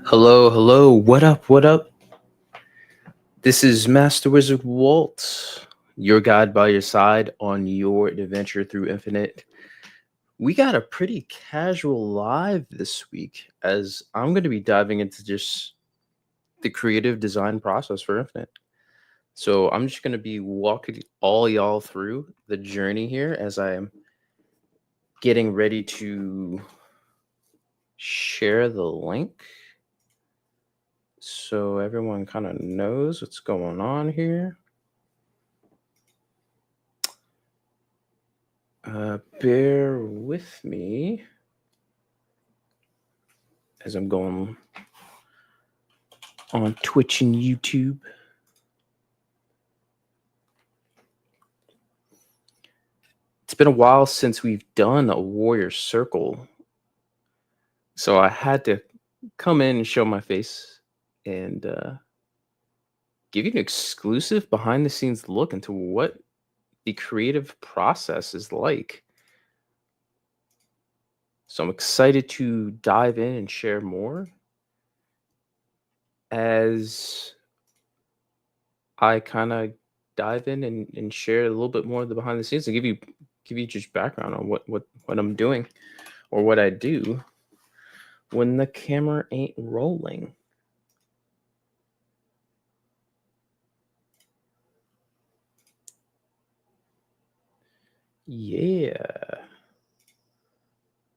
Hello, hello. What up? What up? This is Master Wizard Walt, your guide by your side on your adventure through Infinite. We got a pretty casual live this week as I'm going to be diving into just the creative design process for Infinite. So I'm just going to be walking all y'all through the journey here as I'm getting ready to share the link so everyone kind of knows what's going on here. Bear with me as I'm going on Twitch and YouTube. It's been a while since we've done a Warrior Circle, so I had to come in and show my face and give you an exclusive behind the scenes look into what the creative process is like. So I'm excited to dive in and share more as I kind of dive in and share a little bit more of the behind the scenes and give you just background on what I'm doing or what I do when the camera ain't rolling. Yeah.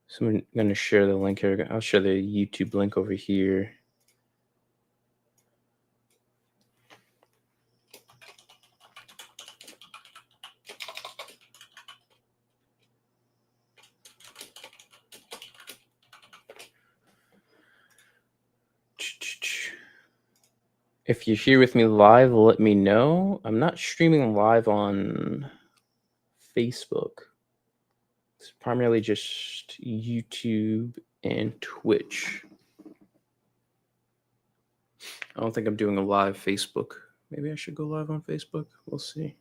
So I'm going to share the link here. I'll share the YouTube link over here. If you're here with me live, let me know. I'm not streaming live on Facebook. It's primarily just YouTube and Twitch. I don't think I'm doing a live Facebook. Maybe I should go live on Facebook. We'll see.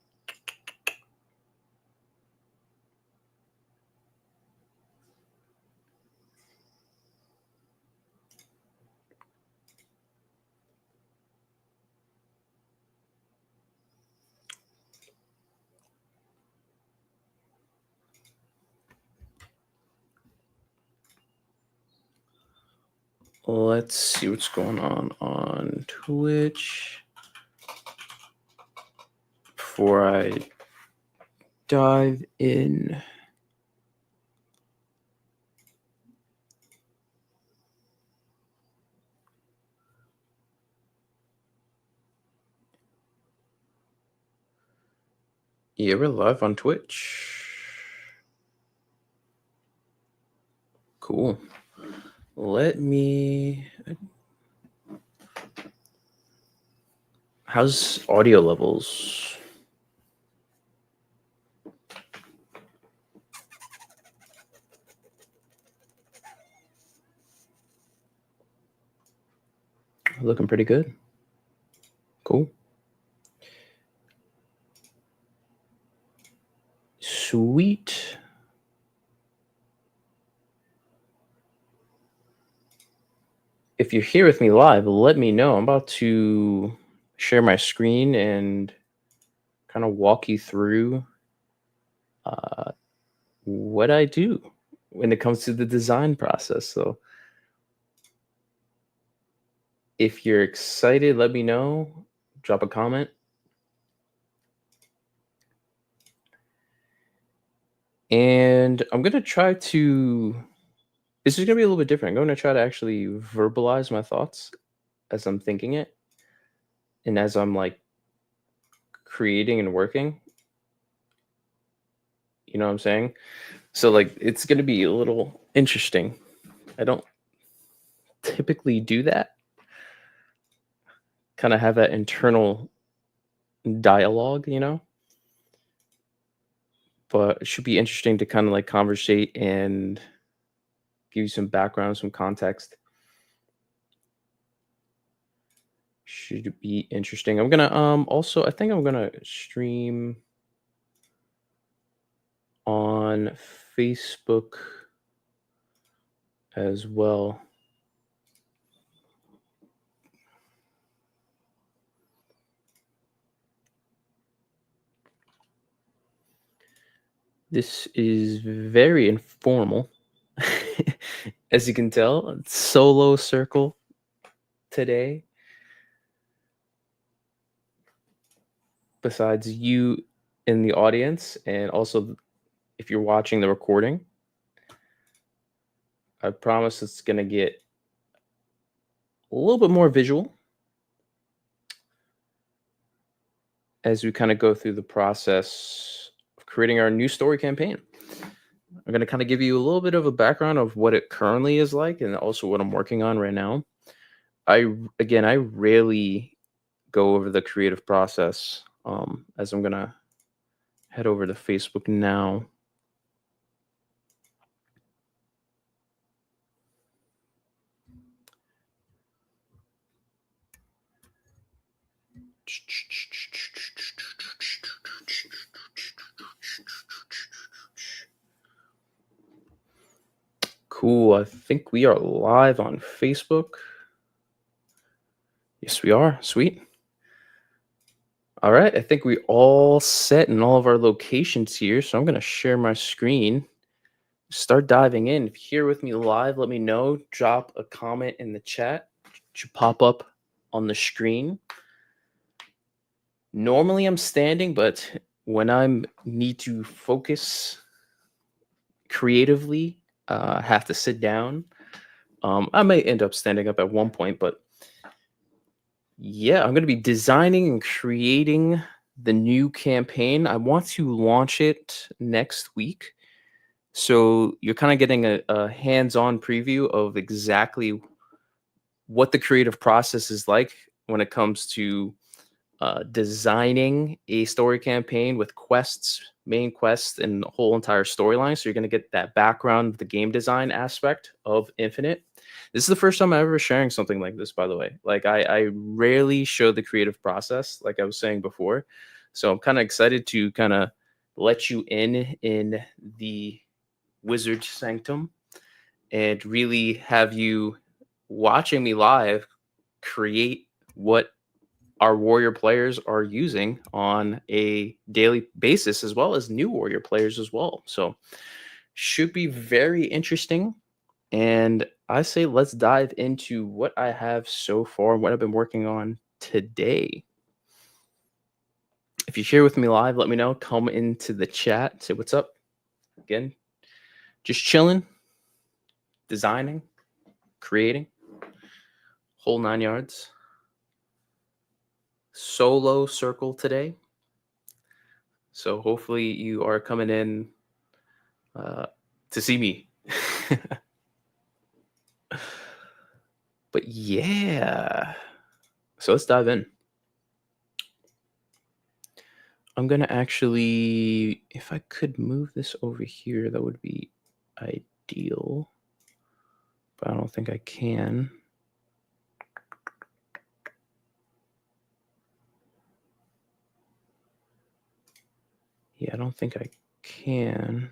Let's see what's going on Twitch before I dive in. Yeah, we're live on Twitch. Cool. Let me. How's audio levels? Looking pretty good. Cool. Sweet. If you're here with me live, let me know. I'm about to share my screen and kind of walk you through what I do when it comes to the design process. So if you're excited, let me know. Drop a comment. And I'm going to try to. This is going to be a little bit different. I'm going to try to actually verbalize my thoughts as I'm thinking it and as I'm like creating and working. You know what I'm saying? So like it's going to be a little interesting. I don't typically do that. Kind of have that internal dialogue, you know? But it should be interesting to kind of like conversate and give you some background, some context. Should be interesting. I'm gonna also I think I'm gonna stream on Facebook as well. This is very informal. As you can tell, it's solo circle today. Besides you in the audience, and also if you're watching the recording, I promise it's going to get a little bit more visual as we kind of go through the process of creating our new story campaign. I'm going to kind of give you a little bit of a background of what it currently is like and also what I'm working on right now. I rarely go over the creative process, as I'm going to head over to Facebook now. Cool. I think we are live on Facebook. Yes, we are. Sweet. All right. I think we all set in all of our locations here. So I'm going to share my screen. Start diving in. If you're here with me live, let me know. Drop a comment in the chat. It should pop up on the screen. Normally I'm standing, but when I need to focus creatively, have to sit down. I may end up standing up at one point, but yeah, I'm going to be designing and creating the new campaign. I want to launch it next week. So you're kind of getting a hands-on preview of exactly what the creative process is like when it comes to designing a story campaign with quests, main quests, and the whole entire storyline. So you're going to get that background, the game design aspect of Infinite. This is the first time I'm ever sharing something like this, by the way. Like I rarely show the creative process, like I was saying before. So I'm kind of excited to kind of let you in the wizard sanctum and really have you watching me live create what our warrior players are using on a daily basis, as well as new warrior players as well. So should be very interesting. And I say let's dive into what I have so far, what I've been working on today. If you're here with me live, let me know. Come into the chat, say what's up. Again, just chilling, designing, creating, whole 9 yards. Solo circle today. So hopefully you are coming in to see me. But yeah, so let's dive in. I'm going to actually, if I could move this over here, that would be ideal. But I don't think I can. Yeah, I don't think I can.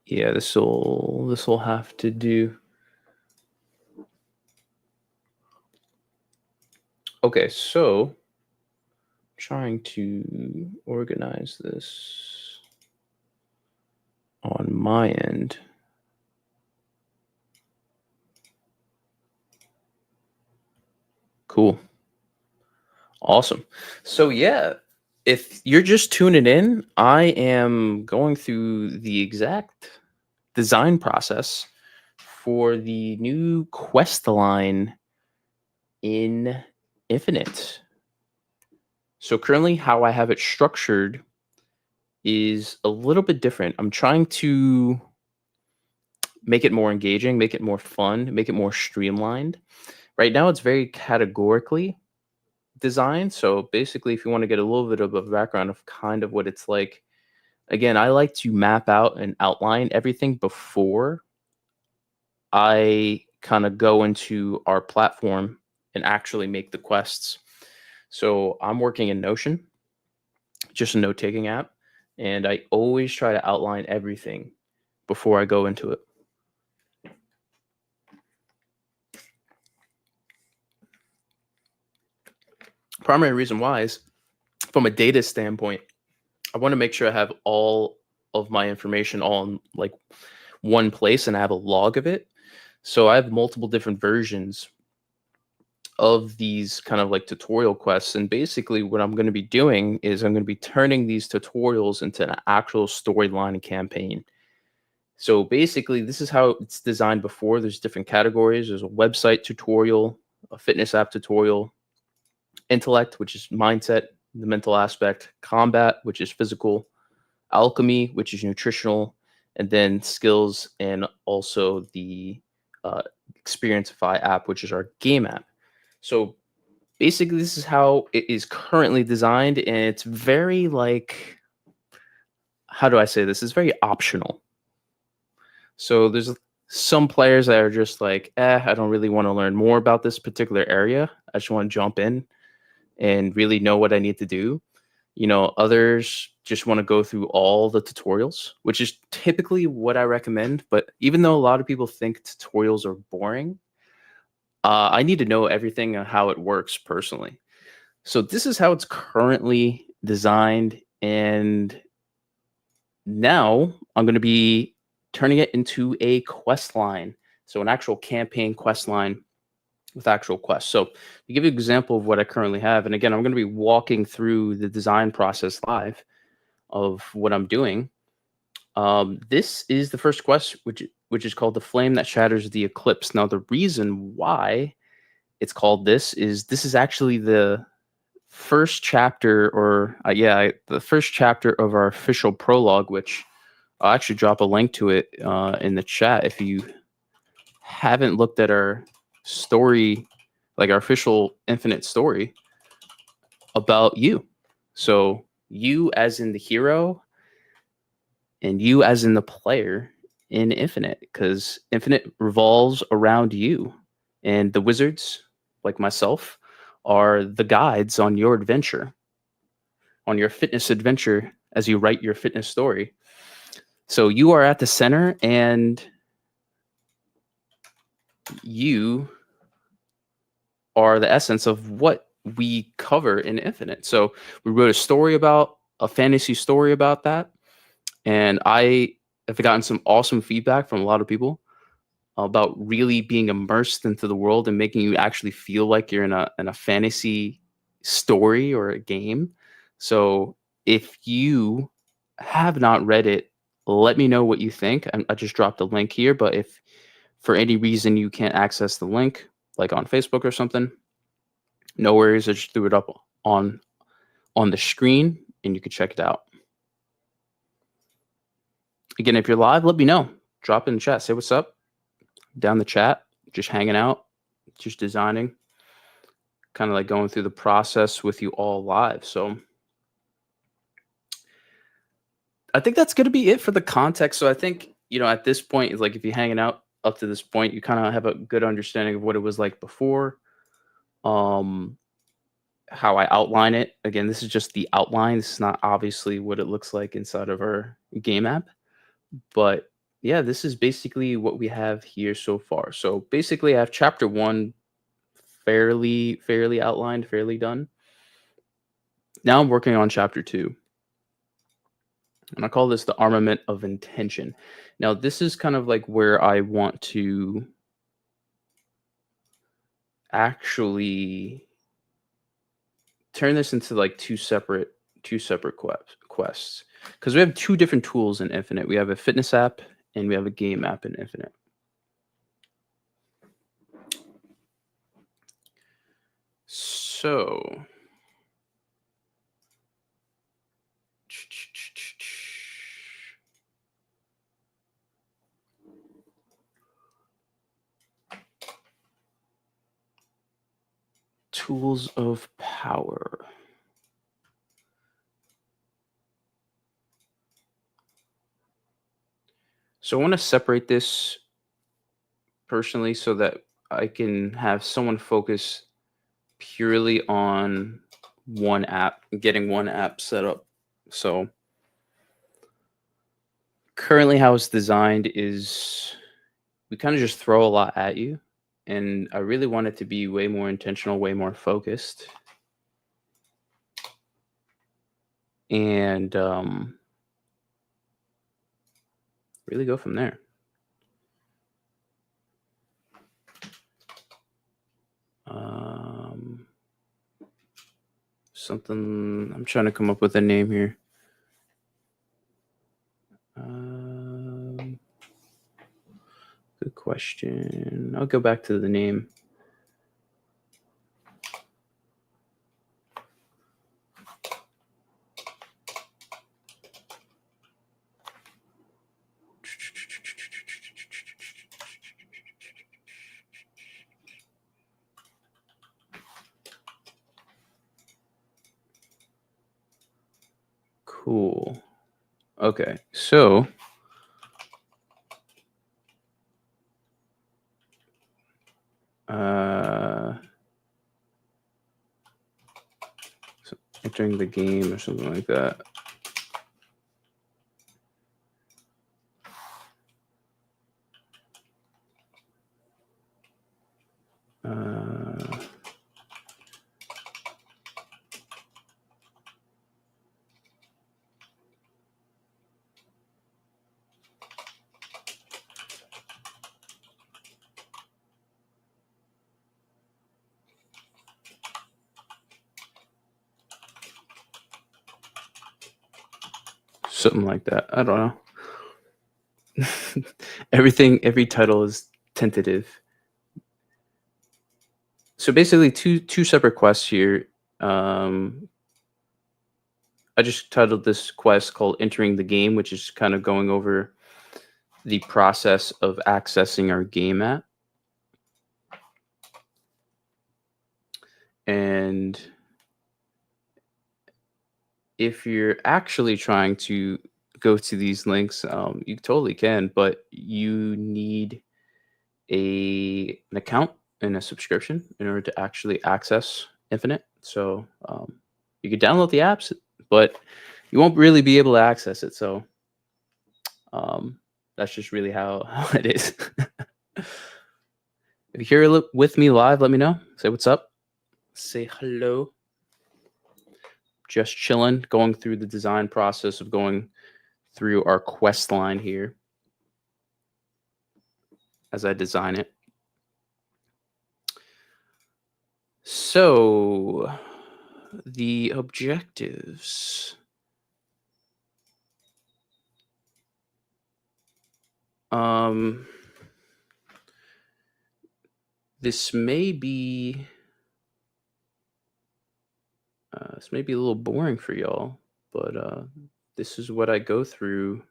Yeah, this will have to do. Okay, so I'm trying to organize this on my end. Cool. Awesome. So yeah, if you're just tuning in, I am going through the exact design process for the new quest line in Infinite. So currently how I have it structured is a little bit different. I'm trying to make it more engaging, make it more fun, make it more streamlined. Right now it's very categorically designed. So basically if you want to get a little bit of a background of kind of what it's like, again, I like to map out and outline everything before I kind of go into our platform and actually make the quests. So I'm working in Notion, just a note-taking app, and I always try to outline everything before I go into it. Primary reason why is from a data standpoint, I want to make sure I have all of my information all in like one place and I have a log of it. So I have multiple different versions of these kind of like tutorial quests. And basically, what I'm going to be doing is I'm going to be turning these tutorials into an actual storyline and campaign. So basically, this is how it's designed before. There's different categories. There's a website tutorial, a fitness app tutorial, intellect, which is mindset, the mental aspect, combat, which is physical, alchemy, which is nutritional, and then skills and also the uh, Experienceify app, which is our game app. So basically, this is how it is currently designed, and it's very like, how do I say this? It's very optional. So there's some players that are just like, I don't really want to learn more about this particular area. I just want to jump in and really know what I need to do. Others just want to go through all the tutorials, which is typically what I recommend. But even though a lot of people think tutorials are boring, I need to know everything on how it works personally. So this is how it's currently designed. And now I'm going to be turning it into a quest line. So an actual campaign quest line with actual quests. So to give you an example of what I currently have, and again, I'm going to be walking through the design process live of what I'm doing. This is the first quest, which is called The Flame That Shatters the Eclipse. Now, the reason why it's called this is actually the first chapter, or the first chapter of our official prologue, which I'll actually drop a link to it in the chat if you haven't looked at our story, like our official Infinite story about you. So you as in the hero and you as in the player in Infinite, because Infinite revolves around you, and the wizards, like myself, are the guides on your adventure, on your fitness adventure as you write your fitness story. So you are at the center, and you are the essence of what we cover in Infinite. So we wrote a fantasy story about that. And I have gotten some awesome feedback from a lot of people about really being immersed into the world and making you actually feel like you're in a fantasy story or a game. So if you have not read it, let me know what you think. I just dropped a link here, but if for any reason you can't access the link, like on Facebook or something, no worries. I just threw it up on the screen and you can check it out. Again, if you're live, let me know. Drop in the chat. Say what's up. Down the chat. Just hanging out. Just designing. Kind of like going through the process with you all live. So I think that's going to be it for the context. So I think, at this point, like if you're hanging out up to this point, you kind of have a good understanding of what it was like before. How I outline it. Again, this is just the outline. This is not obviously what it looks like inside of our game app. But yeah, this is basically what we have here so far. So basically I have chapter 1 fairly outlined, fairly done. Now I'm working on chapter 2. And I call this the armament of intention. Now this is kind of like where I want to actually turn this into like two separate quests, because we have two different tools in Infinite. We have a fitness app and we have a game app in Infinite. So tools of power. So I want to separate this personally so that I can have someone focus purely on one app, getting one app set up. So currently how it's designed is we kind of just throw a lot at you, and I really want it to be way more intentional, way more focused. and really go from there. Something, I'm trying to come up with a name here. Good question. I'll go back to the name. Cool. Okay, so so entering the game or something like that. Something like that. I don't know. Every title is tentative. So basically, two separate quests here. I just titled this quest called "Entering the Game," which is kind of going over the process of accessing our game app. And if you're actually trying to go to these links, you totally can, but you need an account and a subscription in order to actually access Infinite. So you can download the apps, but you won't really be able to access it. So that's just really how it is. If you're here with me live, let me know. Say what's up. Say hello. Just chilling, going through the design process of going through our quest line here as I design it. So the objectives. This may be a little boring for y'all, but this is what I go through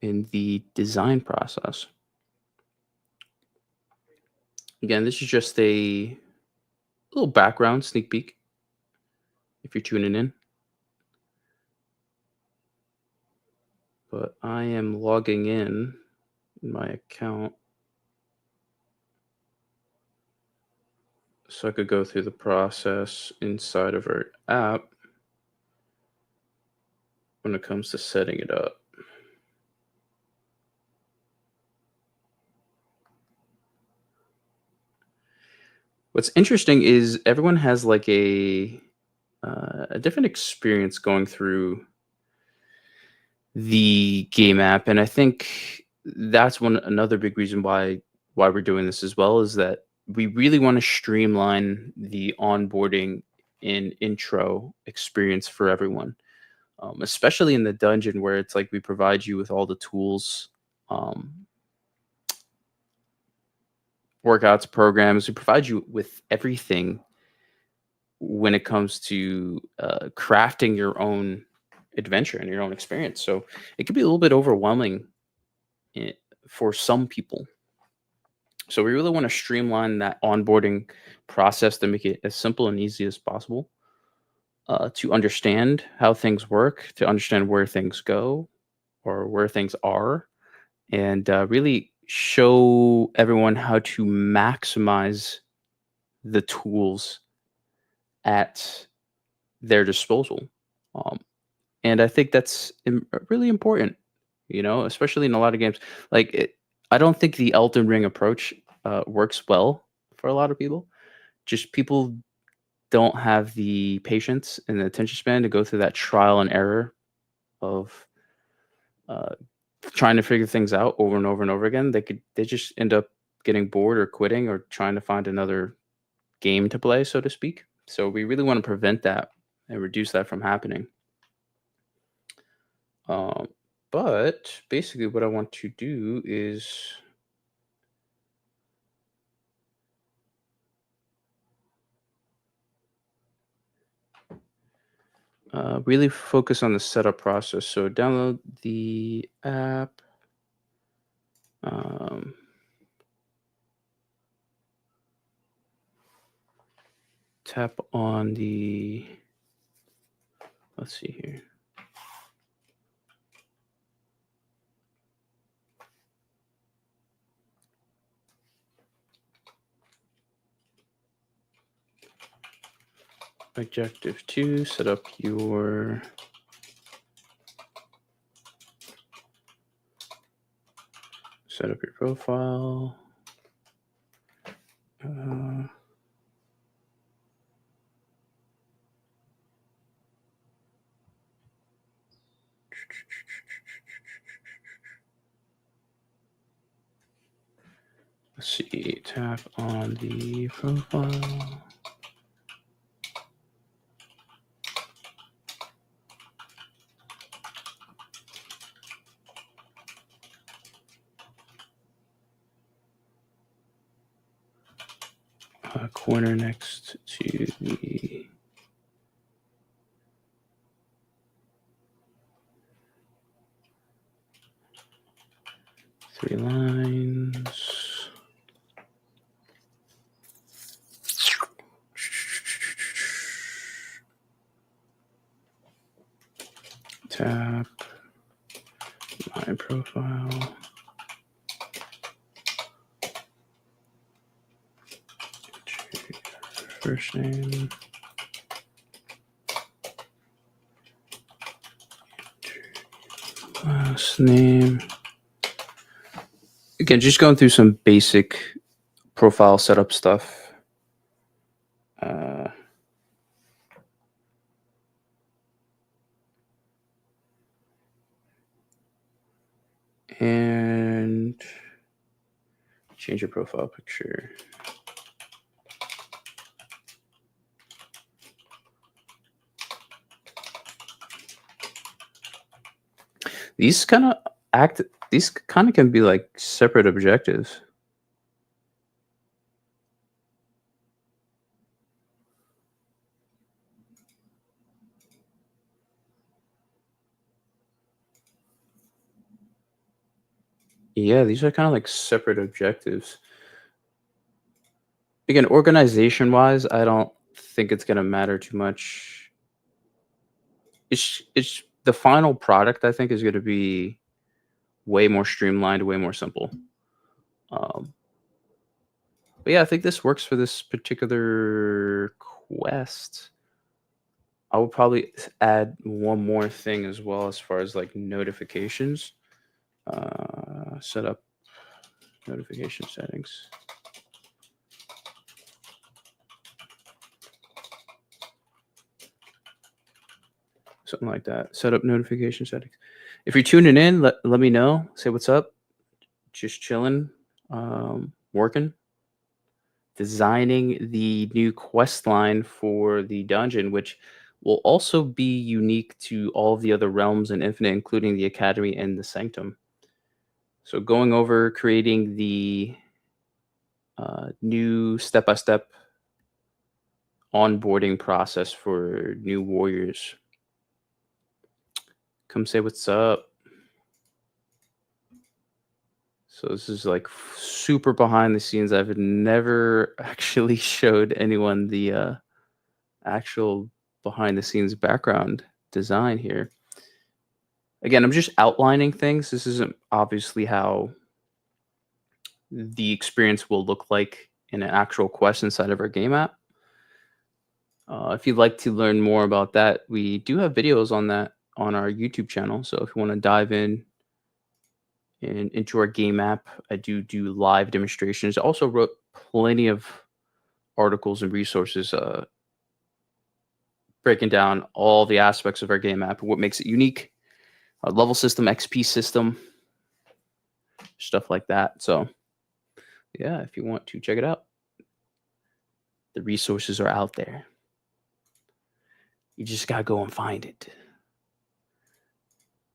in the design process. Again, this is just a little background sneak peek if you're tuning in. But I am logging in my account so I could go through the process inside of our app when it comes to setting it up. What's interesting is everyone has like a different experience going through the game app, and I think that's another big reason why we're doing this as well, is that we really want to streamline the onboarding and intro experience for everyone, especially in the dungeon where it's like we provide you with all the tools, workouts, programs. We provide you with everything when it comes to crafting your own adventure and your own experience. So it could be a little bit overwhelming for some people. So we really want to streamline that onboarding process to make it as simple and easy as possible, to understand how things work, to understand where things go or where things are, and really show everyone how to maximize the tools at their disposal. And I think that's really important, especially in a lot of games. I don't think the Elden Ring approach works well for a lot of people. Just people don't have the patience and the attention span to go through that trial and error of uh, trying to figure things out over and over and over again, they just end up getting bored or quitting or trying to find another game to play, so to speak. So we really want to prevent that and reduce that from happening. Um, but basically, what I want to do is really focus on the setup process. So download the app. Um, tap on the, let's see here. Objective 2, set up your profile. Let's see, tap on the profile. Corner next to the three lines. Tap my profile. First name. Last name. Again, just going through some basic profile setup stuff. And change your profile picture. These kind of can be like separate objectives. Yeah, these are kind of like separate objectives. Again, organization wise, I don't think it's gonna matter too much. It's the final product, I think, is gonna be way more streamlined, way more simple. But yeah, I think this works for this particular quest. I would probably add one more thing as well as far as like notifications. Set up notification settings. Something like that. Set up notification settings. If you're tuning in, let me know. Say what's up. Just chilling, working, designing the new quest line for the dungeon, which will also be unique to all the other realms in Infinite, including the Academy and the Sanctum. So going over creating the new step-by-step onboarding process for new warriors. Come say what's up. So this is like super behind the scenes. I've never actually showed anyone the actual behind the scenes background design here. Again, I'm just outlining things. This isn't obviously how the experience will look like in an actual quest inside of our game app. If you'd like to learn more about that, we do have videos on that on our YouTube channel. So if you want to dive in and into our game app, I do live demonstrations. I also wrote plenty of articles and resources breaking down all the aspects of our game map and what makes it unique, our level system, XP system, stuff like that. So, yeah, if you want to check it out, the resources are out there. You just gotta go and find it,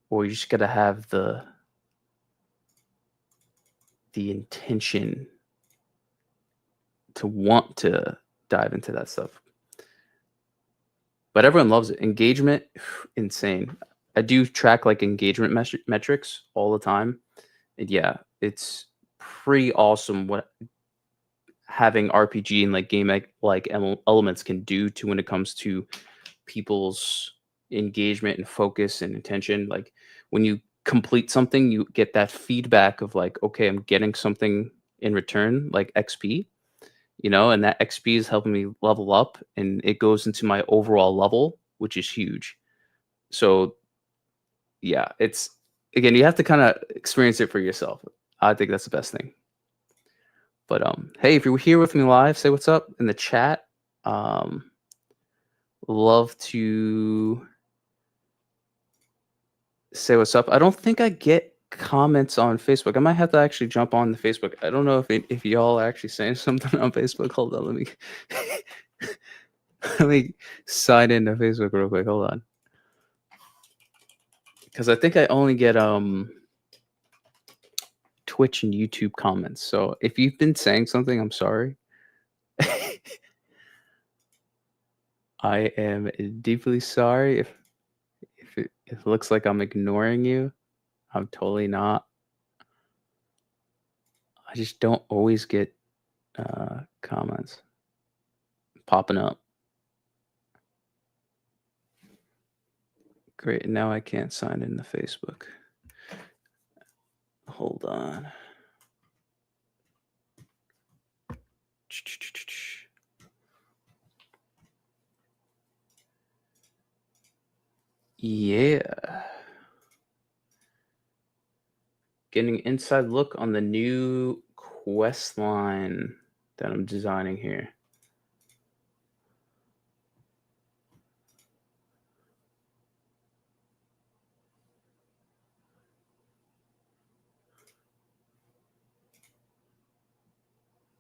or you just gotta have the intention to want to dive into that stuff. But everyone loves it. Engagement, insane. I do track like engagement metrics all the time. And yeah, it's pretty awesome what having RPG and like game like elements can do to when it comes to people's engagement and focus and attention. Like when you complete something, you get that feedback of like, okay, I'm getting something in return, like XP, and that XP is helping me level up and it goes into my overall level, which is huge. So yeah, it's again, you have to kind of experience it for yourself. I think that's the best thing. But hey, if you're here with me live, say what's up in the chat. Love to say what's up. I don't think I get comments on Facebook. I might have to actually jump on the Facebook. I don't know if y'all are actually saying something on Facebook. Hold on, let me let me sign into Facebook real quick. Hold on, because I think I only get Twitch and YouTube comments. So if you've been saying something, I'm sorry. I am deeply sorry if it looks like I'm ignoring you. I'm totally not. I just don't always get comments popping up. Great. Now I can't sign into Facebook. Hold on. Yeah. Getting an inside look on the new quest line that I'm designing here.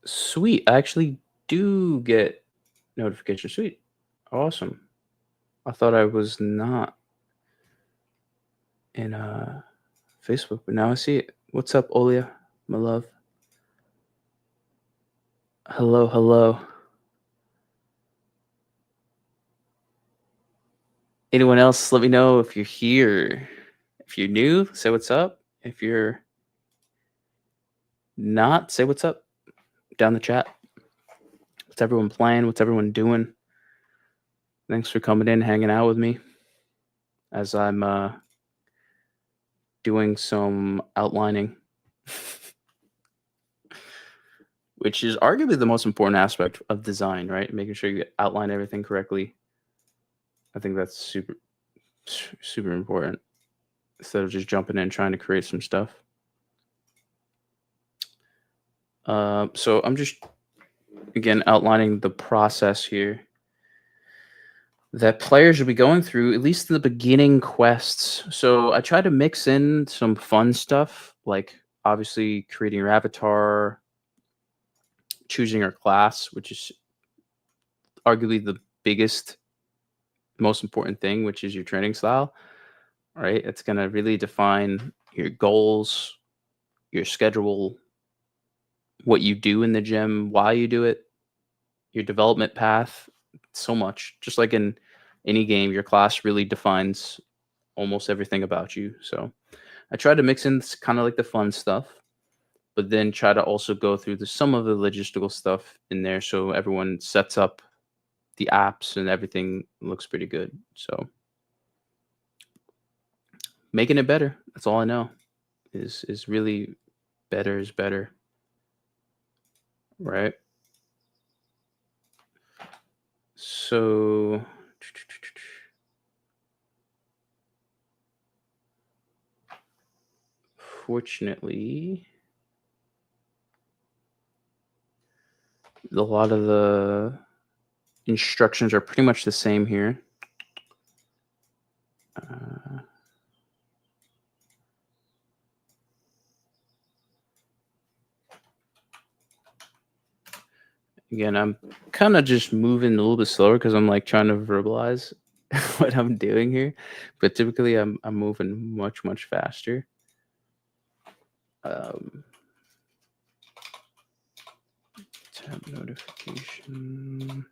Sweet. I actually do get notifications. Sweet. Awesome. I thought I was not in Facebook, but now I see it. What's up, Olia, my love? Hello, hello. Anyone else, let me know if you're here. If you're new, say what's up. If you're not, say what's up down the chat. What's everyone playing? What's everyone doing? Thanks for coming in, hanging out with me as I'm doing some outlining, which is arguably the most important aspect of design, right? Making sure you outline everything correctly. I think that's super, super important instead of just jumping in trying to create some stuff. So I'm just, again, outlining the process here that players will be going through, at least in the beginning quests. So I try to mix in some fun stuff, like obviously creating your avatar, choosing your class, which is arguably the biggest, most important thing, which is your training style, right? It's going to really define your goals, your schedule, what you do in the gym, why you do it, your development path, so much. Just like in any game, your class really defines almost everything about you. So I try to mix in kind of like the fun stuff, but then try to also go through some of the logistical stuff in there so everyone sets up the apps and everything looks pretty good. So making it better. That's all I know. Is really better is better. Right? So fortunately, a lot of the instructions are pretty much the same here. Again, I'm kind of just moving a little bit slower because I'm like trying to verbalize what I'm doing here. But typically, I'm moving much faster. Tab notification.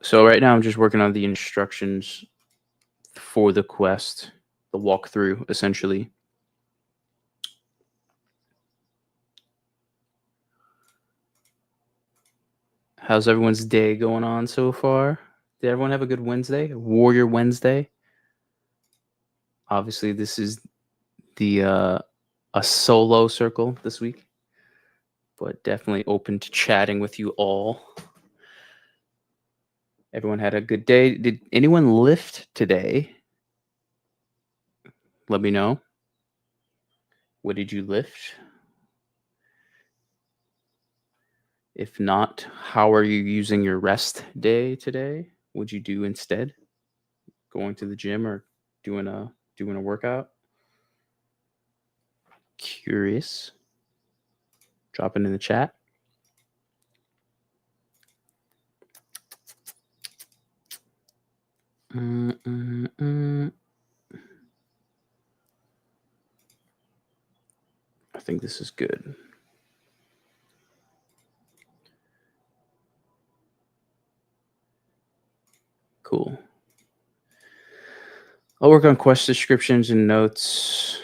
So right now I'm just working on the instructions for the quest, the walkthrough, essentially. How's everyone's day going on so far? Did everyone have a good Wednesday? Warrior Wednesday? Obviously, this is the a solo circle this week, but definitely open to chatting with you all. Everyone had a good day. Did anyone lift today? Let me know. What did you lift? If not, how are you using your rest day today? What'd you do instead? Going to the gym or doing a workout? Curious. Drop it in the chat. I think this is good. Cool. I'll work on quest descriptions and notes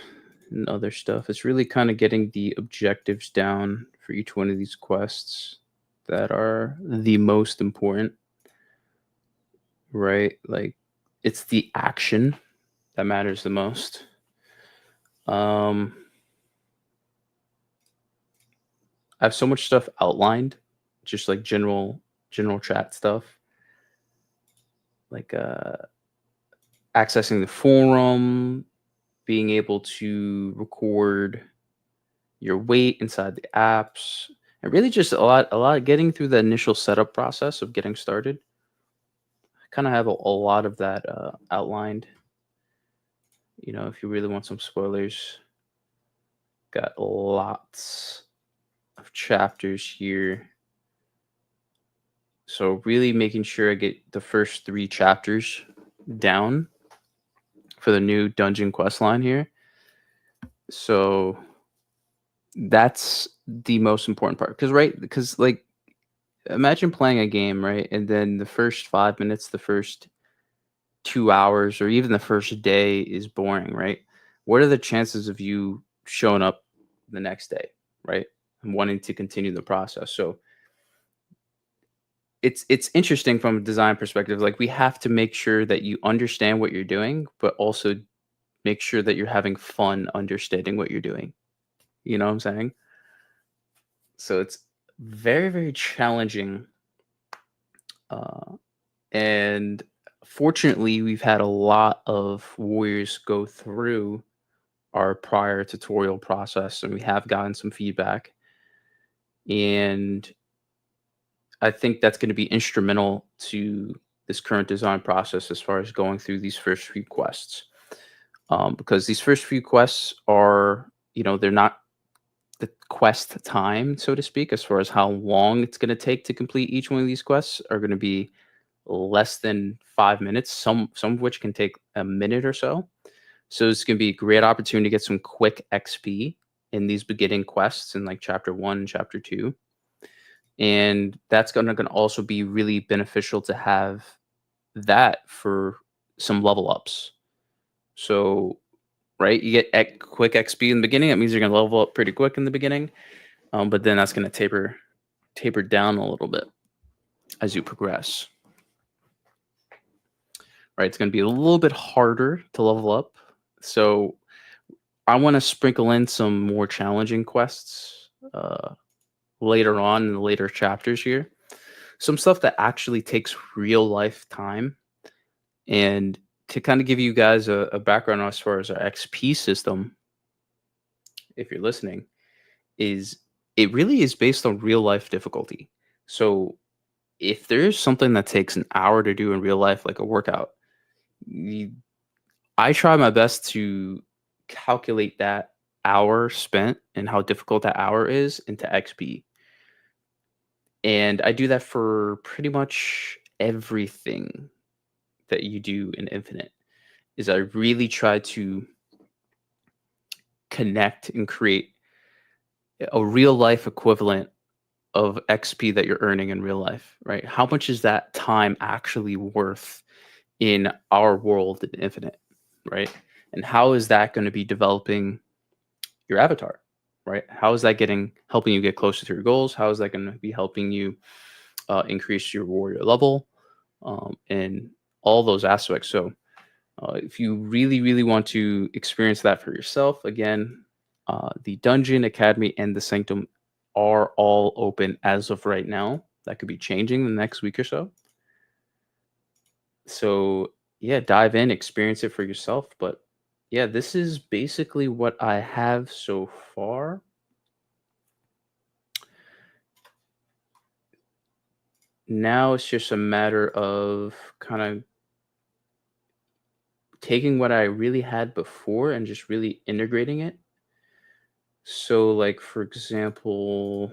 and other stuff. It's really kind of getting the objectives down for each one of these quests that are the most important, right? Like, it's the action that matters the most. I have so much stuff outlined, just like general chat stuff, like accessing the forum, being able to record your weight inside the apps, and really just a lot getting through the initial setup process of getting started. I kind of have a lot of that outlined. You know, if you really want some spoilers, got lots of chapters here. So really making sure I get the first 3 chapters down for the new dungeon quest line here. So that's the most important part. Because like, imagine playing a game, right? And then the first 5 minutes, the first 2 hours, or even the first day is boring, right? What are the chances of you showing up the next day, right? And wanting to continue the process. So it's interesting from a design perspective. Like, we have to make sure that you understand what you're doing, but also make sure that you're having fun understanding what you're doing. You know what I'm saying? So it's very challenging. And fortunately, we've had a lot of warriors go through our prior tutorial process, and we have gotten some feedback. And I think that's going to be instrumental to this current design process as far as going through these first few quests. Because these first few quests are, they're not the quest time, so to speak, as far as how long it's going to take to complete each one of these quests are going to be less than 5 minutes, some of which can take a minute or so. So it's going to be a great opportunity to get some quick XP in these beginning quests in like chapter 1, chapter 2. And that's going to also be really beneficial to have that for some level ups. So, right, you get quick XP in the beginning. That means you're going to level up pretty quick in the beginning. But then that's going to taper down a little bit as you progress. Right, it's going to be a little bit harder to level up. So I want to sprinkle in some more challenging quests later on in the later chapters here. Some stuff that actually takes real life time. And to kind of give you guys a background as far as our XP system, if you're listening, is it really is based on real life difficulty. So if there's something that takes an hour to do in real life, like a workout, you, I try my best to calculate that hour spent and how difficult that hour is into XP. And I do that for pretty much everything that you do in Infinite. Is I really try to connect and create a real life equivalent of XP that you're earning in real life, right? How much is that time actually worth in our world in Infinite, right? And how is that going to be developing your avatar, right? How is that getting helping you get closer to your goals? How is that going to be helping you increase your warrior level, and all those aspects? So, if you really, really want to experience that for yourself, again, the Dungeon Academy and the Sanctum are all open as of right now. That could be changing the next week or so. So, yeah, dive in, experience it for yourself. But yeah, this is basically what I have so far. Now it's just a matter of kind of taking what I really had before and just really integrating it. So, like, for example,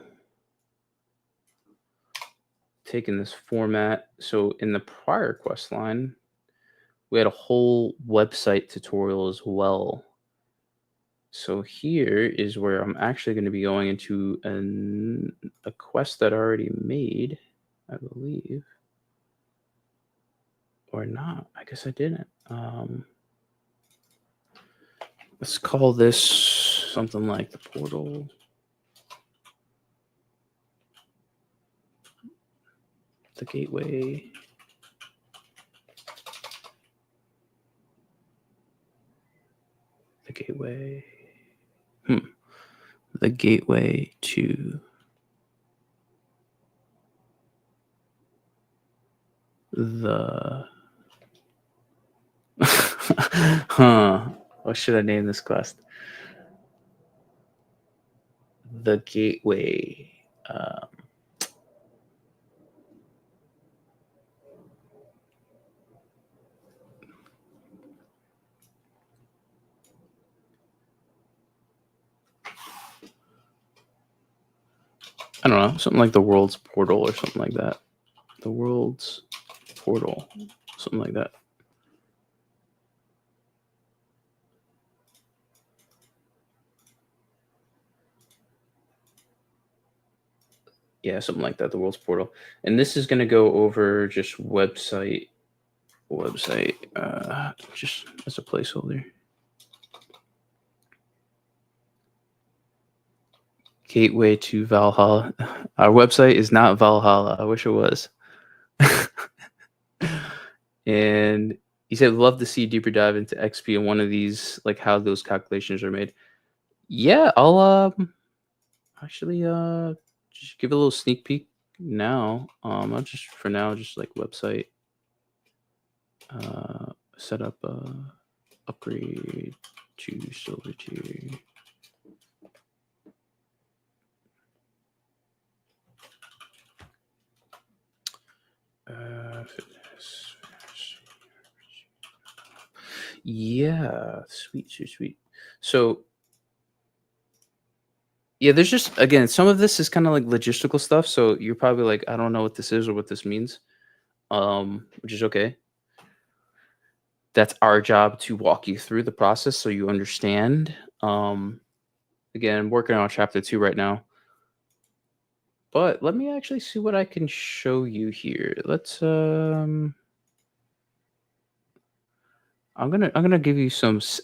taking this format. So, in the prior quest line, we had a whole website tutorial as well. So, here is where I'm actually going to be going into a quest that I already made, I believe. Or not. I guess I didn't. Let's call this something like the portal. The gateway. The gateway. The gateway to the. Huh. What should I name this quest? The gateway. I don't know, something like the world's portal or something like that. The world's portal, something like that. Yeah, something like that. The world's portal, and this is going to go over just website, just as a placeholder. Gateway to Valhalla. Our website is not Valhalla. I wish it was. And he said, love to see a deeper dive into XP and one of these, like how those calculations are made. Yeah, I'll actually just give a little sneak peek now. I'll just for now just like website set up upgrade to silver tier. Fitness. Yeah, sweet. So yeah, there's just again some of this is kind of like logistical stuff. So you're probably like, I don't know what this is or what this means, which is okay. That's our job to walk you through the process so you understand. Again, I'm working on chapter 2 right now. But let me actually see what I can show you here. Let's I'm gonna give you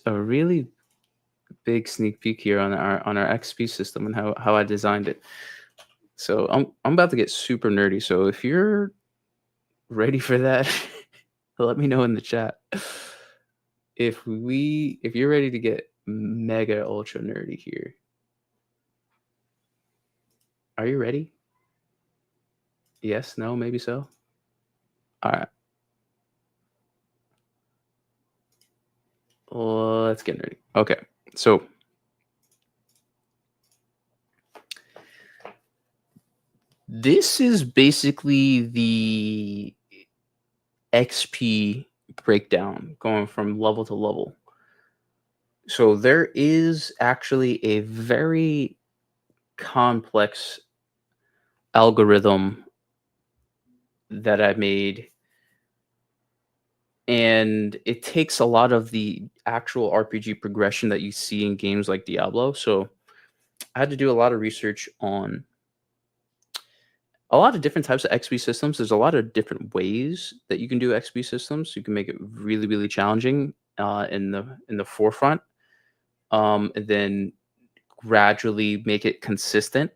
a really big sneak peek here on our XP system and how I designed it. So I'm about to get super nerdy. So if you're ready for that, let me know in the chat. If you're ready to get mega ultra nerdy here. Are you ready? Yes, no, maybe so. All right. Let's get nerdy. Okay. So This is basically the XP breakdown going from level to level. So there is actually a very complex algorithm that I made, and it takes a lot of the actual RPG progression that you see in games like Diablo. So I had to do a lot of research on a lot of different types of XP systems. There's a lot of different ways that you can do XP systems. You can make it really, really challenging in the forefront, and then gradually make it consistent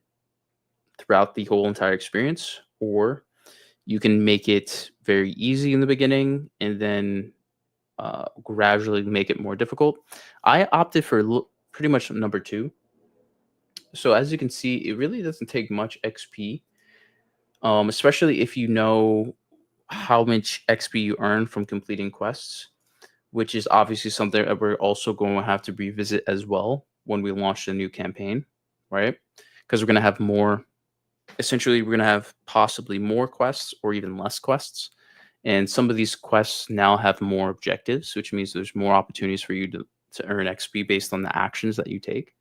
throughout the whole entire experience. Or you can make it very easy in the beginning and then gradually make it more difficult. I opted for pretty much number two. So as you can see, it really doesn't take much XP, especially if you know how much XP you earn from completing quests, which is obviously something that we're also going to have to revisit as well when we launch the new campaign, right? Because we're going to have more. Essentially, we're going to have possibly more quests or even less quests. And some of these quests now have more objectives, which means there's more opportunities for you to earn XP based on the actions that you take.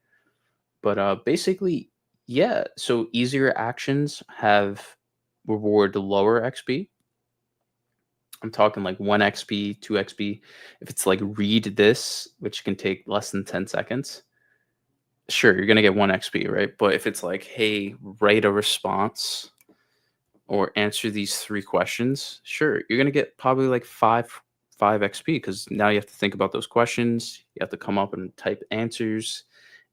But basically, yeah. So easier actions have reward lower XP. I'm talking like 1 XP, 2 XP. If it's like read this, which can take less than 10 seconds, sure, you're going to get 1 XP, right? But if it's like, hey, write a response or answer these 3 questions, sure, you're going to get probably like 5 XP, because now you have to think about those questions. You have to come up and type answers,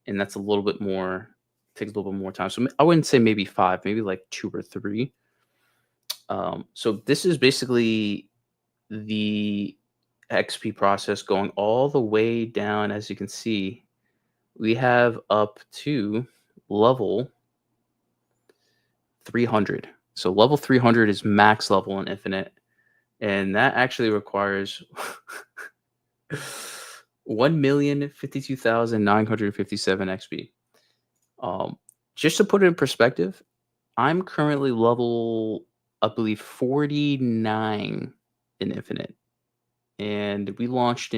and that's a little bit more, takes a little bit more time. So I wouldn't say maybe 5, maybe like 2 or 3. So this is basically the XP process going all the way down. As you can see, we have up to level 300. So level 300 is max level in Infinite, and that actually requires 1,052,957 XP. Just to put it in perspective, I'm currently level, I believe, 49 in Infinite, and we launched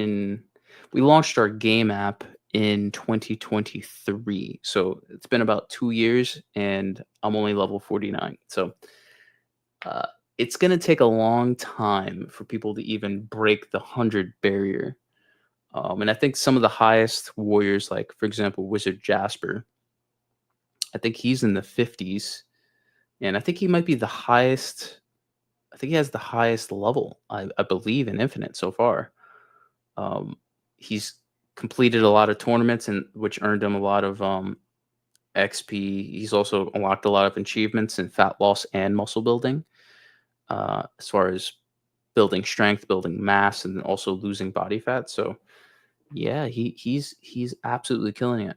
our game app in 2023. So it's been about 2 years, and I'm only level 49. So uh, it's gonna take a long time for people to even break the 100 barrier. And I think some of the highest warriors, like for example, Wizard Jasper, I think he's in the 50s, and I think he might be the highest. I think he has the highest level, I believe, in Infinite so far. Um, he's completed a lot of tournaments, and which earned him a lot of XP. He's also unlocked a lot of achievements in fat loss and muscle building, as far as building strength, building mass, and also losing body fat. So yeah, he's absolutely killing it.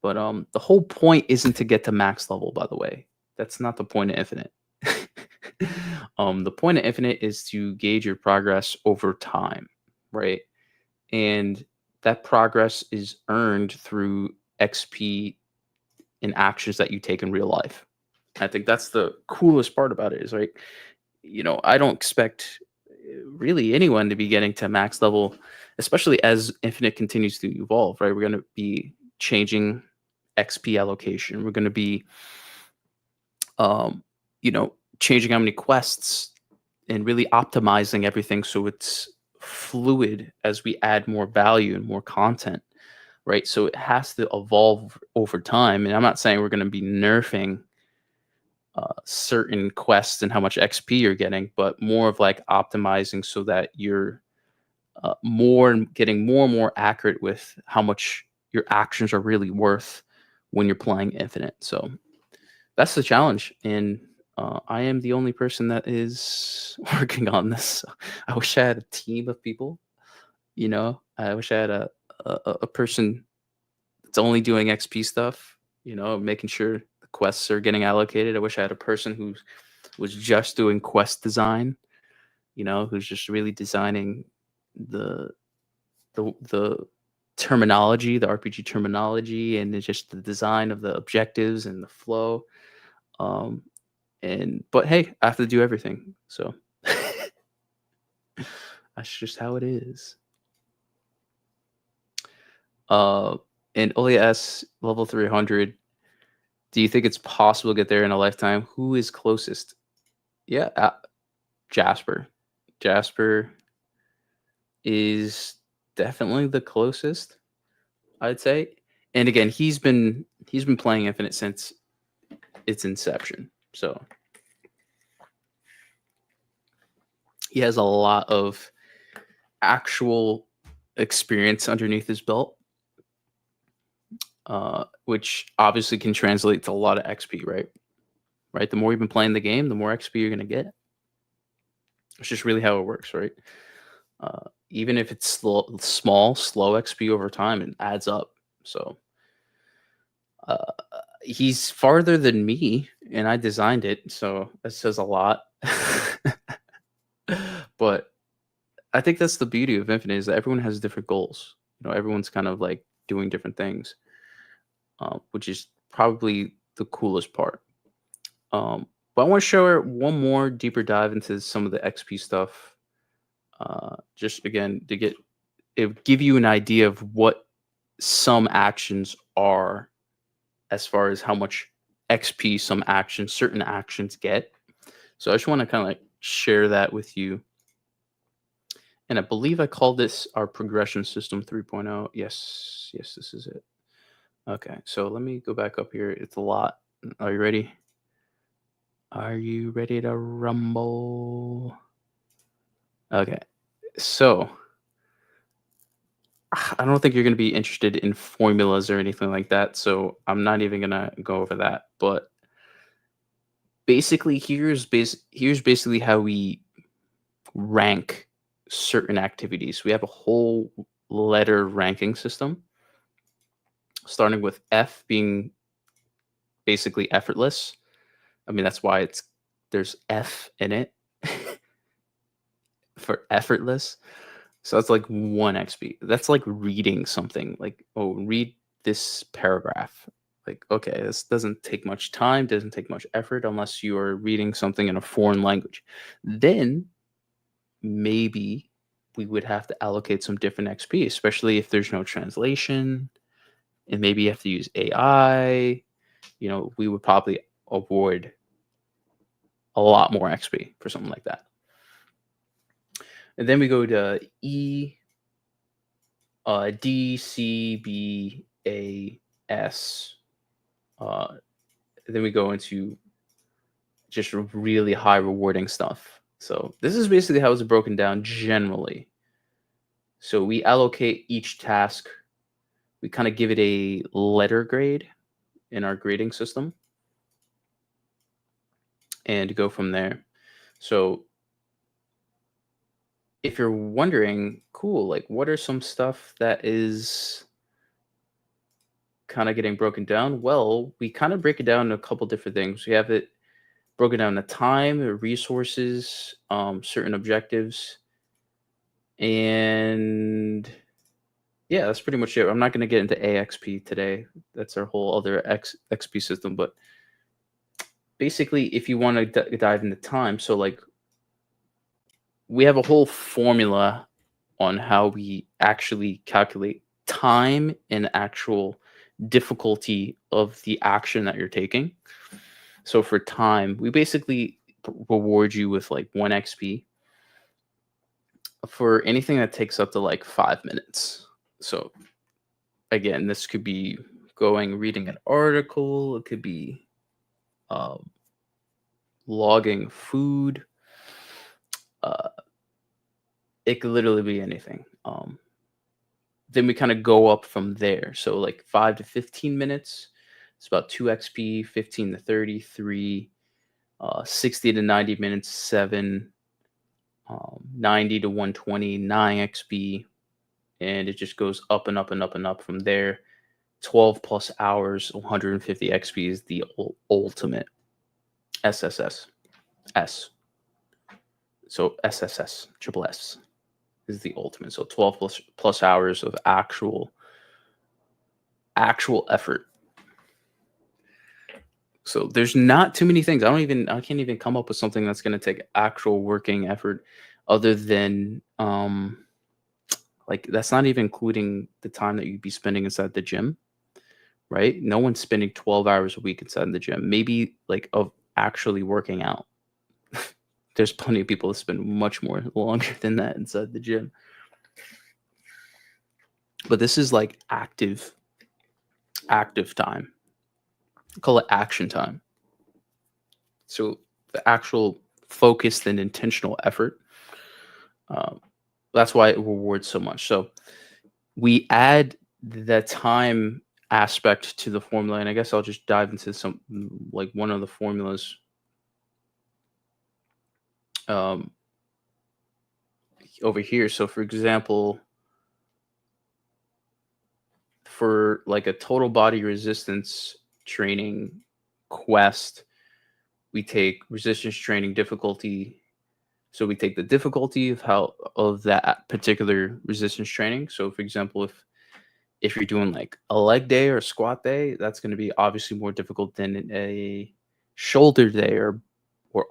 But the whole point isn't to get to max level, by the way. That's not the point of Infinite. The point of Infinite is to gauge your progress over time, right? And that progress is earned through XP in actions that you take in real life. I think that's the coolest part about it is, right? I don't expect really anyone to be getting to max level, especially as Infinite continues to evolve, right? We're going to be changing XP allocation. We're going to be, um, changing how many quests and really optimizing everything so it's fluid as we add more value and more content, right? So it has to evolve over time. And I'm not saying we're going to be nerfing certain quests and how much XP you're getting, but more of like optimizing so that you're getting more and more accurate with how much your actions are really worth when you're playing Infinite. So that's the challenge, and I am the only person that is working on this. I wish I had a team of people. I wish I had a person that's only doing XP stuff. Making sure the quests are getting allocated. I wish I had a person who was just doing quest design. Who's just really designing the the terminology, the RPG terminology, and just the design of the objectives and the flow. But hey, I have to do everything. So that's just how it is. Uh and OAS level 300. Do you think it's possible to get there in a lifetime? Who is closest? Yeah, Jasper. Jasper is definitely the closest, I'd say. And again, he's been playing Infinite since its inception. So he has a lot of actual experience underneath his belt, which obviously can translate to a lot of XP, right? Right. The more you've been playing the game, the more XP you're gonna get. It's just really how it works, right? Even if it's slow XP over time, it adds up. So uh, he's farther than me, and I designed it, so that says a lot. But I think that's the beauty of Infinite is that everyone has different goals. Everyone's kind of like doing different things, which is probably the coolest part. But I want to show her one more deeper dive into some of the XP stuff. Just again to give you an idea of what some actions are as far as how much XP certain actions get. So I just want to kind of like share that with you. And I believe I called this our progression system 3.0. Yes, this is it. Okay, so let me go back up here. It's a lot. Are you ready? Are you ready to rumble? Okay, so I don't think you're going to be interested in formulas or anything like that. So I'm not even going to go over that. But basically, here's basically how we rank certain activities. We have a whole letter ranking system, starting with F being basically effortless. I mean, that's why there's F in it for effortless. So that's like 1 XP. That's like reading something. Like, oh, read this paragraph. Like, okay, this doesn't take much time, doesn't take much effort unless you are reading something in a foreign language. Then maybe we would have to allocate some different XP, especially if there's no translation and maybe you have to use AI. We would probably award a lot more XP for something like that. And then we go to D, C, B, A, S. Then we go into just really high rewarding stuff. So this is basically how it's broken down generally. So we allocate each task. We kind of give it a letter grade in our grading system and go from there. So if you're wondering, cool, like what are some stuff that is kind of getting broken down? Well, we kind of break it down into a couple different things. We have it broken down to time, resources, certain objectives, and yeah, that's pretty much it. I'm not going to get into AXP today. That's our whole other XP system. But basically, if you want to dive into time, so like we have a whole formula on how we actually calculate time and actual difficulty of the action that you're taking. So for time, we basically reward you with like 1 XP for anything that takes up to like 5 minutes. So again, this could be reading an article, it could be um, logging food, uh, it could literally be anything. Then we kind of go up from there. So like 5 to 15 minutes, it's about 2 XP, 15 to 33, 60 to 90 minutes, 7, 90 to 120, 9 XP, and it just goes up and up and up and up from there. 12 plus hours, 150 XP is the ultimate. SSS. S. So SSS, triple S is the ultimate. So 12 plus hours of actual effort. So there's not too many things. I can't even come up with something that's going to take actual working effort other than like that's not even including the time that you'd be spending inside the gym, right? No one's spending 12 hours a week inside the gym. Maybe like of actually working out. There's plenty of people that spend much more longer than that inside the gym. But this is like active time. Call it action time. So the actual focused and intentional effort. Um, that's why it rewards so much. So we add the time aspect to the formula, and I guess I'll just dive into some like one of the formulas um, over here. So, for example, for like a total body resistance training quest, we take resistance training difficulty. So we take the difficulty of that particular resistance training. So, for example, if you're doing like a leg day or a squat day, that's going to be obviously more difficult than a shoulder day or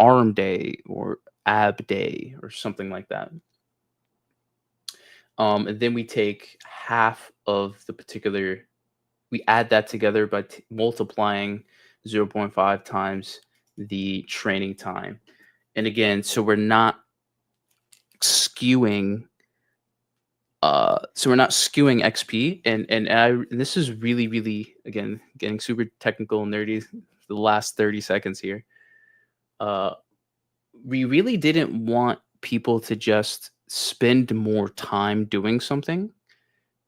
arm day or ab day or something like that. And then we take half of the particular, we add that together by multiplying 0.5 times the training time. And again, so we're not skewing so we're not skewing XP, and this is really again getting super technical and nerdy. The last 30 seconds here, uh, we really didn't want people to just spend more time doing something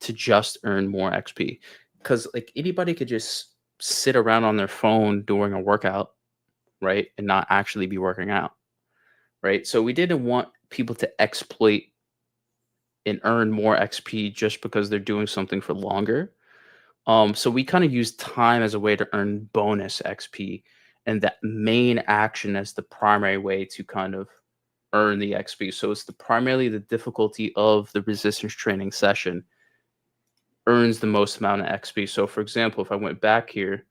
to just earn more XP, because like anybody could just sit around on their phone during a workout, right, and not actually be working out, right? So we didn't want people to exploit and earn more XP just because they're doing something for longer. So we kind of use time as a way to earn bonus XP and that main action as the primary way to kind of earn the XP. So it's primarily the difficulty of the resistance training session earns the most amount of XP. So for example, if I went back here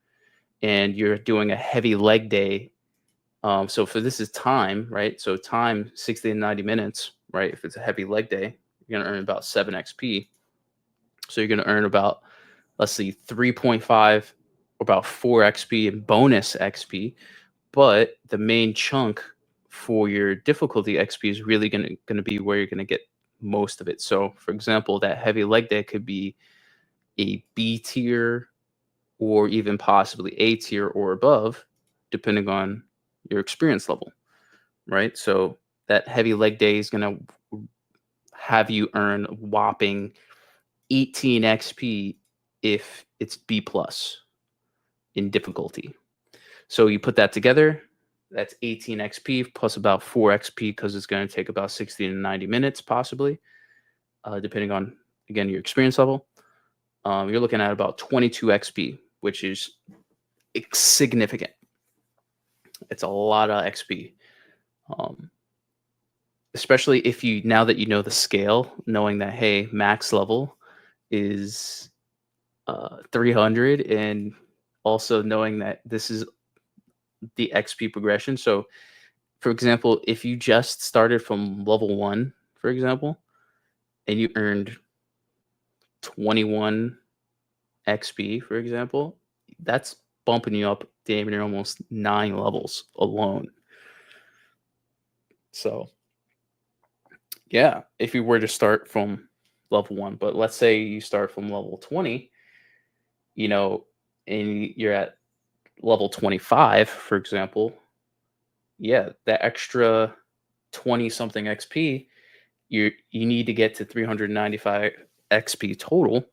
and you're doing a heavy leg day, so for this is time, right? So time 60 to 90 minutes, right? If it's a heavy leg day, you're gonna earn about 7 XP. So you're gonna earn about, let's see, 3.5, about 4 XP in bonus XP. But the main chunk for your difficulty XP is really gonna be where you're gonna get most of it. So for example, that heavy leg day could be a B tier or even possibly A tier or above, depending on your experience level, right? So that heavy leg day is gonna have you earn whopping 18 XP if it's B plus in difficulty. So you put that together, that's 18 XP plus about 4 XP because it's going to take about 60 to 90 minutes, possibly, depending on, again, your experience level. You're looking at about 22 XP, which is significant. It's a lot of XP. Especially if you, now that you know the scale, knowing that, hey, max level is 300, and also knowing that this is the XP progression. So, for example, if you just started from level 1, for example, and you earned 21 XP, for example, that's bumping you up damn near almost 9 levels alone. So, yeah, if you were to start from level 1, but let's say you start from level 20, you know, and you're at level 25, for example, yeah, that extra 20 something XP, you need to get to 395 XP total.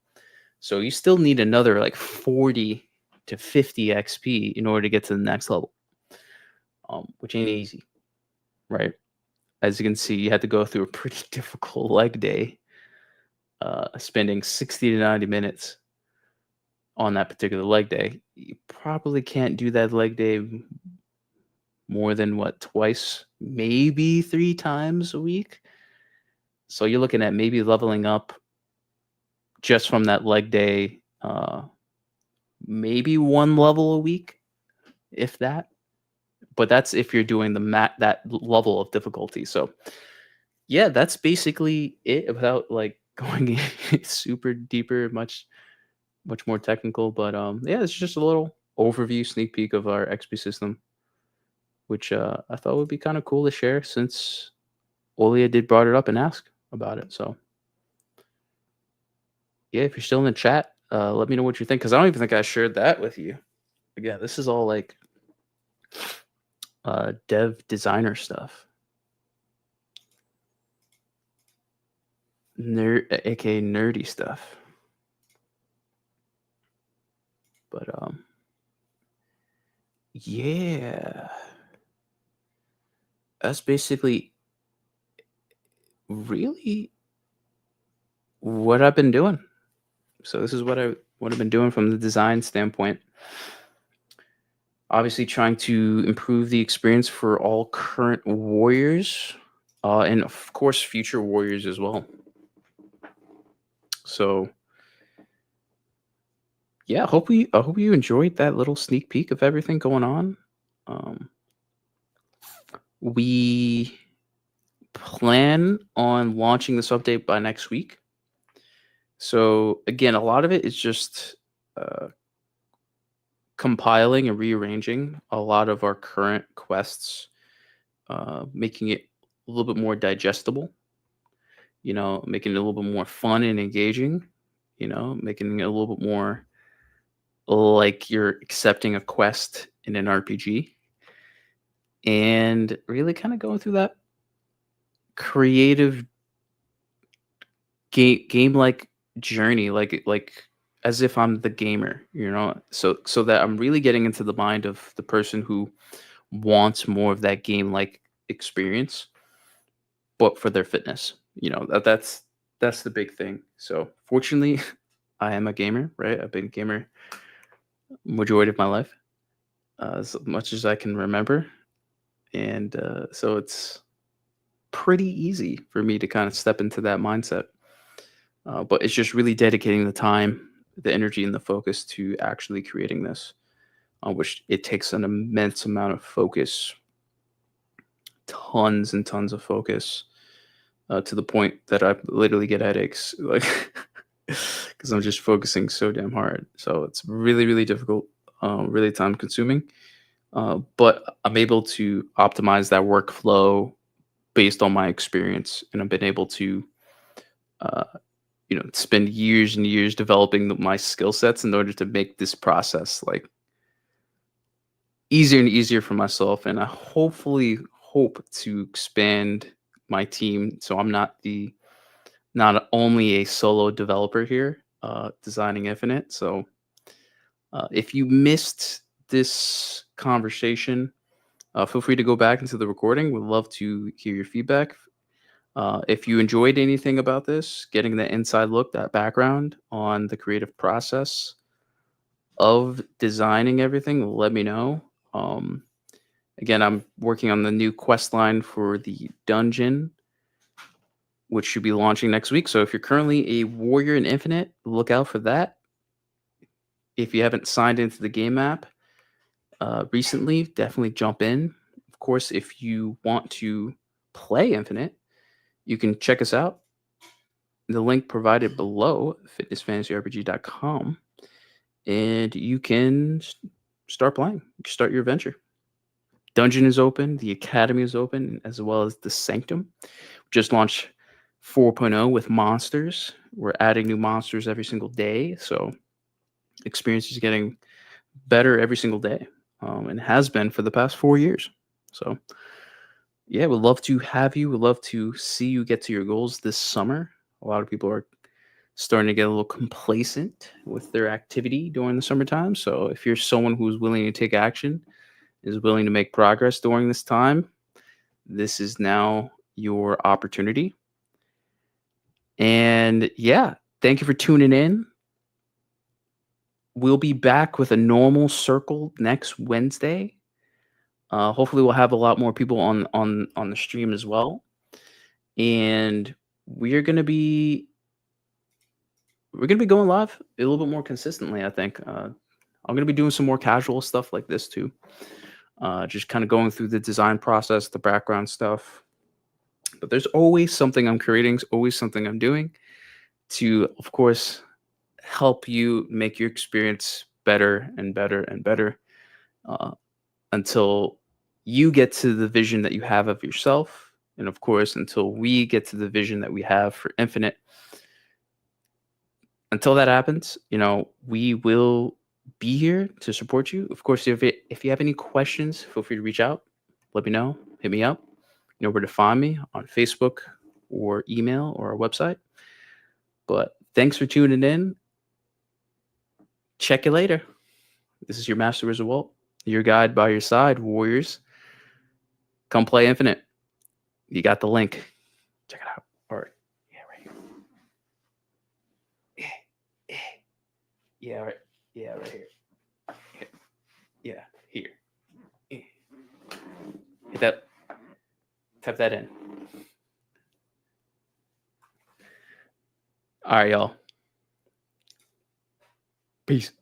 So you still need another like 40 to 50 XP in order to get to the next level, which ain't easy, right? As you can see, you had to go through a pretty difficult leg day, spending 60 to 90 minutes on that particular leg day. You probably can't do that leg day more than what, twice, maybe 3 times a week. So you're looking at maybe leveling up just from that leg day, maybe 1 level a week, if that. But that's if you're doing that level of difficulty. So yeah, that's basically it without like going super deeper, much more technical. But yeah, it's just a little overview sneak peek of our XP system, which I thought would be kind of cool to share since Olia did brought it up and ask about it. So yeah, if you're still in the chat, let me know what you think, because I don't even think I shared that with you. Again, this is all like dev designer stuff. Aka nerdy stuff. But yeah, that's basically really what I've been doing. So this is what I've been doing from the design standpoint. Obviously, trying to improve the experience for all current warriors, and of course, future warriors as well. So yeah, I hope you enjoyed that little sneak peek of everything going on. Um, we plan on launching this update by next week. So again, a lot of it is just uh, compiling and rearranging a lot of our current quests, making it a little bit more digestible. Making it a little bit more fun and engaging. Making it a little bit more like you're accepting a quest in an RPG, and really kind of going through that creative game like journey, like as if I'm the gamer, so that I'm really getting into the mind of the person who wants more of that game like experience, but for their fitness. That's the big thing. So fortunately, I am a gamer, right? I've been a gamer majority of my life, as much as I can remember, and so it's pretty easy for me to kind of step into that mindset. But it's just really dedicating the time, the energy, and the focus to actually creating this, which it takes an immense amount of focus, tons and tons of focus, to the point that I literally get headaches, like because I'm just focusing so damn hard. So it's really, really difficult, really time consuming. But I'm able to optimize that workflow based on my experience, and I've been able to uh, spend years and years developing my skill sets in order to make this process like easier and easier for myself. And I hopefully hope to expand my team so I'm not only a solo developer here, designing Infinite. So if you missed this conversation, feel free to go back into the recording. We'd love to hear your feedback. If you enjoyed anything about this, getting the inside look, that background on the creative process of designing everything, let me know. Um, Again, I'm working on the new quest line for the dungeon, which should be launching next week. So if you're currently a warrior in Infinite, look out for that. If you haven't signed into the game app recently, definitely jump in. Of course, if you want to play Infinite, you can check us out. The link provided below, fitnessfantasyrpg.com, and you can start playing. You can start your adventure. Dungeon is open, the Academy is open, as well as the Sanctum. Just launched 4.0 with monsters. We're adding new monsters every single day, so experience is getting better every single day, and has been for the past 4 years. So yeah, we'd love to have you. We'd love to see you get to your goals this summer. A lot of people are starting to get a little complacent with their activity during the summertime. So if you're someone who's willing to take action, is willing to make progress during this time, this is now your opportunity. And yeah, thank you for tuning in. We'll be back with a normal circle next Wednesday. Hopefully, we'll have a lot more people on the stream as well, and we're gonna be we're gonna be going live a little bit more consistently. I think I'm going to be doing some more casual stuff like this too. Just kind of going through the design process, the background stuff. But there's always something I'm creating, always something I'm doing to, of course, help you make your experience better and better and better, uh, until you get to the vision that you have of yourself. And of course, until we get to the vision that we have for Infinite. Until that happens, we will be here to support you. Of course, if you have any questions, feel free to reach out. Let me know. Hit me up. You know where to find me on Facebook or email or our website. But thanks for tuning in. Check you later. This is your Master Wizard Walt, your guide by your side, Warriors. Come play Infinite. You got the link. Check it out. All right. Yeah, right here. Yeah, right. Yeah, right here. Yeah, here. Hit that. Type that in. All right, y'all. Peace.